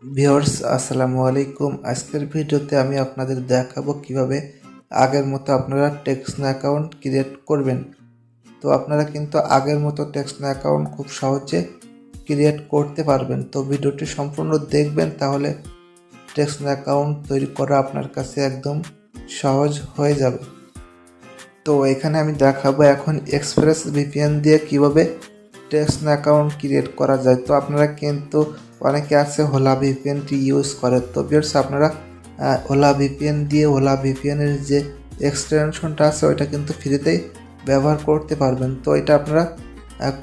Viewers আসসালামু আলাইকুম। আজকের ভিডিওতে আমি আপনাদের দেখাবো কিভাবে আগের মতো আপনারা টেক্সট অ্যাকাউন্ট ক্রিয়েট করবেন। তো আপনারা কিন্তু আগের মতো টেক্সট অ্যাকাউন্ট খুব সহজে ক্রিয়েট করতে পারবেন। তো ভিডিওটি সম্পূর্ণ দেখবেন, তাহলে টেক্সট অ্যাকাউন্ট তৈরি করা আপনার কাছে একদম সহজ হয়ে যাবে। তো এখানে আমি দেখাবো এখন এক্সপ্রেস ভিপিএন দিয়ে কিভাবে টেক্সট অ্যাকাউন্ট ক্রিয়েট করা যায়। তো আপনারা কিন্তু অনেকে আছে হোলা ভিপিএনটি ইউজ করে। তো ভিউয়ার্স আপনারা হোলা ভিপিএন দিয়ে হোলা ভিপিএনের যে এক্সটেনশনটা আছে ওইটা কিন্তু ফ্রিতেই ব্যবহার করতে পারবেন। তো এটা আপনারা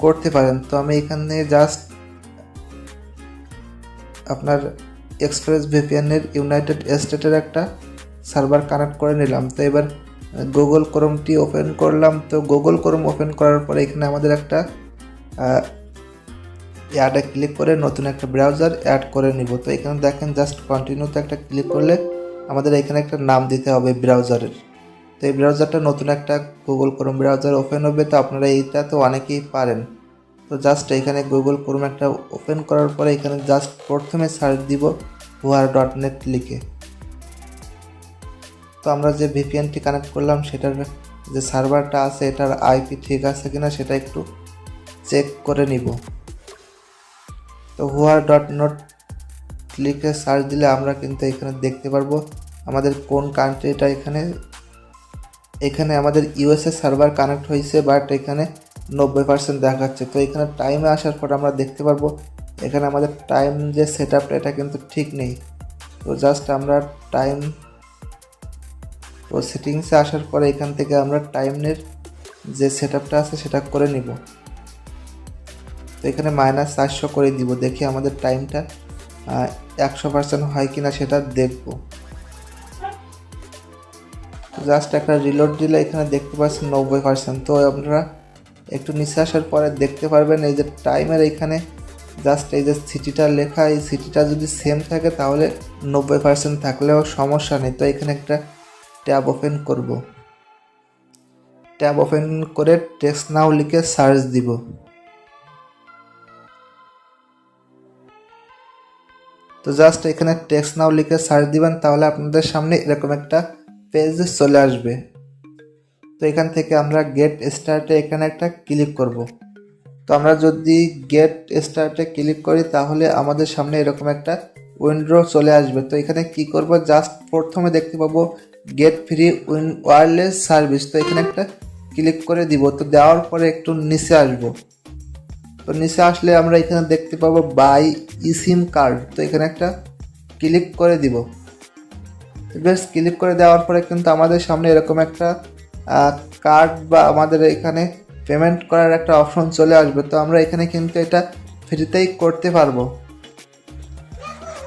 করতে পারেন। তো আমি এখানে জাস্ট আপনার এক্সপ্রেস ভিপিএনের ইউনাইটেড স্টেটের একটা সার্ভার কানেক্ট করে নিলাম। তো এবার গুগল ক্রোমটি ওপেন করলাম। তো গুগল ক্রোম ওপেন করার পরে এখানে আমাদের একটা অ্যাডে ক্লিক করে নতুন একটা ব্রাউজার অ্যাড করে নিব। তো এখানে দেখেন জাস্ট কন্টিনিউতে একটা ক্লিক করলে আমাদের এখানে একটা নাম দিতে হবে ব্রাউজারের। তো এই ব্রাউজারটা নতুন একটা গুগল ক্রোম ব্রাউজার ওপেন হবে। তো আপনারা এইটা তো অনেকেই পারেন। তো জাস্ট এখানে গুগল ক্রোম একটা ওপেন করার পরে এখানে জাস্ট প্রথমে সার্চ দিব whoar.net লিখে। তো আমরা যে ভিপিএনটি কানেক্ট করলাম সেটার যে সার্ভারটা আছে এটার আইপি ঠিক আছে কিনা সেটা একটু চেক করে নিব। তো whoar.net লিখে সার্চ দিলে আমরা কিন্তু এখানে দেখতে পারবো আমাদের কোন কান্ট্রিটা। এখানে আমাদের ইউএসএ সার্ভার কানেক্ট হয়েছে, বাট এখানে 90% দেখাচ্ছে। তো এখানে টাইমে আসার পর আমরা দেখতে পারবো এখানে আমাদের টাইম যে সেট আপটা এটা কিন্তু ঠিক নেই। তো জাস্ট আমরা টাইম তো সেটিংসে আসার পরে এখান থেকে আমরা টাইমের যে সেট আপটা আছে সেটা করে নিব। তো এখানে -400 করে দিব, দেখি আমাদের টাইমটা 100% হয় কিনা সেটা দেখব। জাস্ট একটা রিলোড দিলে এখানে দেখতে পাচ্ছেন 90%। তো আপনারা একটু নিচে আসার পরে দেখতে পারবেন এই যে টাইমের এখানে জাস্ট এই যে সিটিটা লেখা, এই সিটিটা যদি সেম থাকে তাহলে 90% থাকলেও সমস্যা নেই। তো এখানে একটা ট্যাব ওপেন করব। ট্যাব ওপেন করে টেক্সট নাও লিখে সার্চ দিব। তো জাস্ট এখানে টেক্সট নাও লিখে সার্চ দিবেন, তাহলে আপনাদের সামনে এরকম একটা পেজ চলে আসবে। তো এখান থেকে আমরা গেট স্টার্টে এখানে একটা ক্লিক করব। তো আমরা যদি গেট স্টার্টে ক্লিক করি তাহলে আমাদের সামনে এরকম একটা উইন্ডো চলে আসবে। তো এখানে কি করব, জাস্ট প্রথমে দেখতে পাবো গেট ফ্রি ওয়্যারলেস সার্ভিস। তো এখানে একটা ক্লিক করে দিব। তো দেওয়ার পরে একটু নিচে আসবো। তো নিচে আসলে আমরা এখানে দেখতে পাবো বাই ইসিম কার্ড। তো এখানে একটা ক্লিক করে দিব। বেশ ক্লিক করে দেওয়ার পরে কিন্তু আমাদের সামনে এরকম একটা কার্ড বা আমাদের এখানে পেমেন্ট করার একটা অপশন চলে আসবে। তো আমরা এখানে কিন্তু এটা ফ্রিতেই করতে পারবো।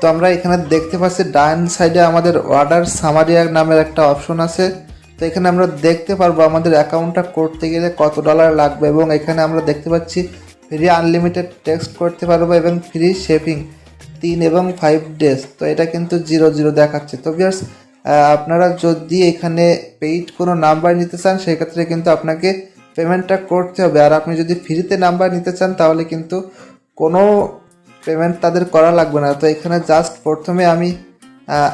তো আমরা এখানে দেখতে পাচ্ছি ডান সাইডে আমাদের অর্ডার সামারিয়া নামের একটা অপশন আছে। তো এখানে আমরা দেখতে পারবো আমাদের অ্যাকাউন্টটা করতে গেলে কত ডলার লাগবে, এবং এখানে আমরা দেখতে পাচ্ছি ফ্রি আনলিমিটেড টেক্সট করতে পারবো এবং ফ্রি শেপিং 3 এবং 5 ডেজ। তো এটা কিন্তু 00 দেখাচ্ছে। তো ভিউয়ার্স আপনারা যদি এখানে পেইড কোনো নাম্বার নিতে চান সেক্ষেত্রে কিন্তু আপনাকে পেমেন্টটা করতে হবে। আর আপনি যদি ফ্রিতে নাম্বার নিতে চান তাহলে কিন্তু কোনো পেমেন্ট তাদের করা লাগবে না। তো এখানে জাস্ট প্রথমে আমি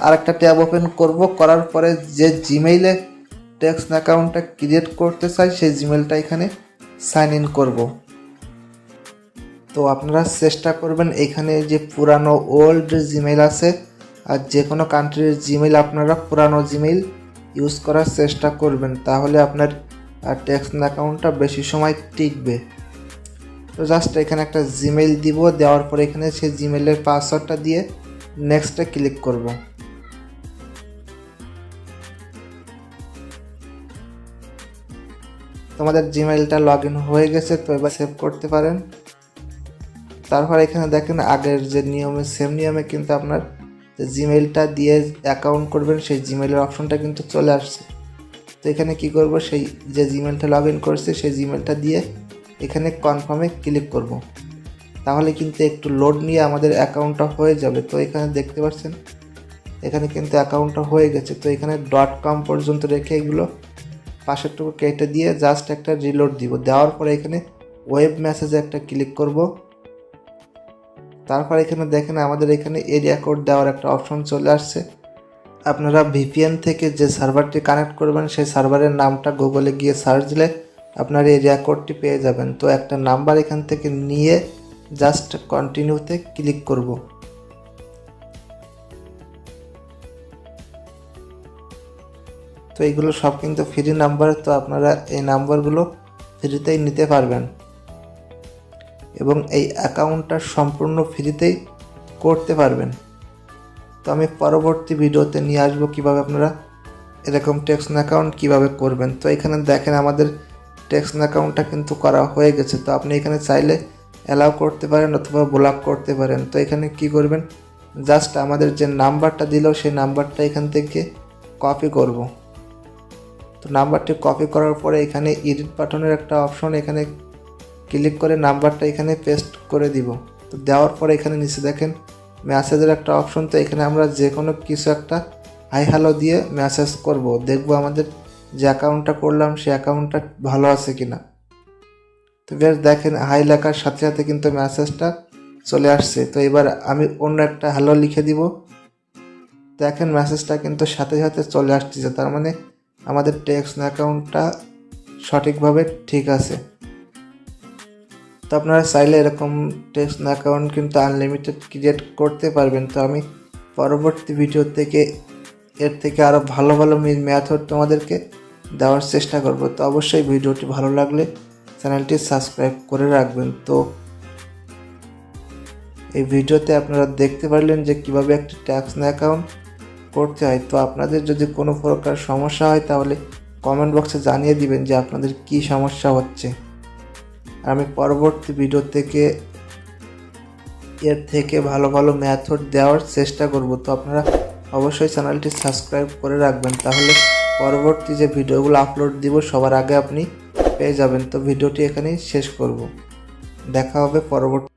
আরেকটা ট্যাব ওপেন করব, করার পরে যে জিমেইলে টেক্সট অ্যাকাউন্টটা ক্রিয়েট করতে চাই সেই জিমেলটা এখানে সাইন ইন করব। তো আপনারা চেষ্টা করবেন এখানে যে পুরানো ওল্ড জিমেইল আছে আর যে কোনো কান্ট্রির জিমেইল আপনারা পুরানো জিমেইল ইউজ করার চেষ্টা করবেন, তাহলে আপনার টেক্সট অ্যাকাউন্টটা বেশি সময় টিকবে। তো জাস্ট এখানে একটা জিমেইল দিব, দেওয়ার পরে এখানে সেই জিমেইলের পাসওয়ার্ডটা দিয়ে নেক্সটে ক্লিক করব। তোমাদের জিমেইলটা লগ ইন হয়ে গেছে। তো এবার সেভ করতে পারেন। তারপর এখানে দেখেন আগের যে নিয়মে সেম নিয়মে কিন্তু আপনার যে জিমেইলটা দিয়ে অ্যাকাউন্ট করবেন সেই জিমেইলের অপশনটা কিন্তু চলে আসছে। তো এখানে কি করব, সেই যে জিমেইলটা লগ ইন করছে সেই জিমেইলটা দিয়ে এখানে কনফার্মে ক্লিক করব। তাহলে কিন্তু একটু লোড নিয়ে আমাদের অ্যাকাউন্টটা হয়ে যাবে। তো এখানে দেখতে পাচ্ছেন এখানে কিন্তু অ্যাকাউন্টটা হয়ে গেছে। তো এখানে .com পর্যন্ত রেখে এগুলো পাশেরটুকু কেটে দিয়ে জাস্ট একটা রিলোড দিব। দেওয়ার পরে এখানে ওয়েব মেসেজে একটা ক্লিক করব। তারপর এখানে দেখেন আমাদের এখানে এরিয়া কোড দেওয়ার একটা অপশন চলে আসছে। আপনারা ভিপিএন থেকে যে সার্ভারটি কানেক্ট করবেন সেই সার্ভারের নামটা গুগলে গিয়ে সার্চ দিলে আপনার এরিয়া কোডটি পেয়ে যাবেন। তো একটা নাম্বার এখান থেকে নিয়ে জাস্ট কন্টিনিউতে ক্লিক করব। তো এইগুলো সব কিন্তু ফ্রি নাম্বার, তো আপনারা এই নাম্বারগুলো ফ্রিতেই নিতে পারবেন এবং এই অ্যাকাউন্টটা সম্পূর্ণ ফ্রিতেই করতে পারবেন। তো আমি পরবর্তী ভিডিওতে নিয়ে আসবো কীভাবে আপনারা এরকম টেক্সন অ্যাকাউন্ট কীভাবে করবেন। তো এখানে দেখেন আমাদের টেক্সন অ্যাকাউন্টটা কিন্তু করা হয়ে গেছে। তো আপনি এখানে চাইলে অ্যালাউ করতে পারেন অথবা ব্লক করতে পারেন। তো এখানে কি করবেন, জাস্ট আমাদের যে নাম্বারটা দিল সেই নাম্বারটা এখান থেকে কপি করব। তো নাম্বারটি কপি করার পরে এখানে এডিট বাটনের একটা অপশন, এখানে ক্লিক করে নাম্বারটা এখানে পেস্ট করে দিব। তো দেওয়ার পরে এখানে নিচে দেখেন মেসেজের একটা অপশন। তো এখানে আমরা যে কোনো কিছু একটা হাই হ্যালো দিয়ে মেসেজ করব, দেখব আমাদের যে অ্যাকাউন্টটা করলাম সেই অ্যাকাউন্টটা ভালো আছে কিনা। তো বেশ দেখেন হাই লেখার সাথে সাথে কিন্তু মেসেজটা চলে আসছে। তো এবার আমি অন্য একটা হ্যালো লিখে দিব, দেখেন মেসেজটা কিন্তু সাথে সাথে চলে আসছে। তার মানে আমাদের টেক্সট অ্যাকাউন্টটা সঠিকভাবে ঠিক আছে। তো আপনারা চাইলে এরকম টেক্সট অ্যাকাউন্ট কিন্তু আনলিমিটেড ক্রিয়েট করতে পারবেন। তো আমি পরবর্তী ভিডিও থেকে এর থেকে আরও ভালো ভালো মেথড তোমাদেরকে দেওয়ার চেষ্টা করব। তো অবশ্যই ভিডিওটি ভালো লাগলে চ্যানেলটি সাবস্ক্রাইব করে রাখবেন। তো এই ভিডিওতে আপনারা দেখতে পারলেন যে কিভাবে একটি ট্যাক্স অ্যাকাউন্ট করতে হয়। তো আপনাদের যদি কোনো প্রকার সমস্যা হয় তাহলে কমেন্ট বক্সে জানিয়ে দিবেন যে আপনাদের কি সমস্যা হচ্ছে। আমি পরবর্তী ভিডিও থেকে এর থেকে ভালো ভালো মেথড দেওয়ার চেষ্টা করব। তো আপনারা অবশ্যই চ্যানেলটি সাবস্ক্রাইব করে রাখবেন, তাহলে পরবর্তী যে ভিডিওগুলো আপলোড দিব সবার আগে আপনি পেয়ে যাবেন। তো ভিডিওটি এখানেই শেষ করব, দেখা হবে পরবর্তী